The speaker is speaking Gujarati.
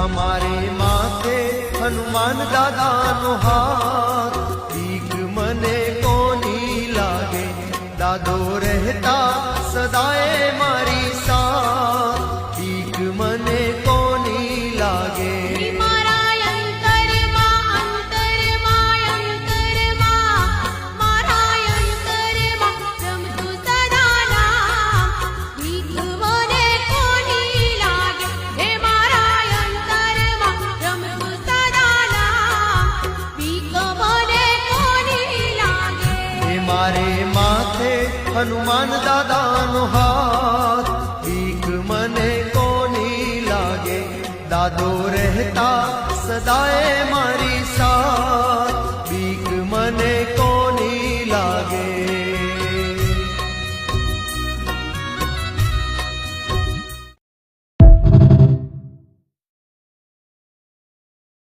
અમારે માથે હનુમાન દાદાનો હાથ, બીક મને કોની લાગે, દાદો રહેતા સદાય મારી સાથ, બીક મને કોની લાગે। મારે માથે હનુમાન દાદાનો હાથ, બીક મને કોની લાગે, દાદો રહેતા સદાય મારી સાથ।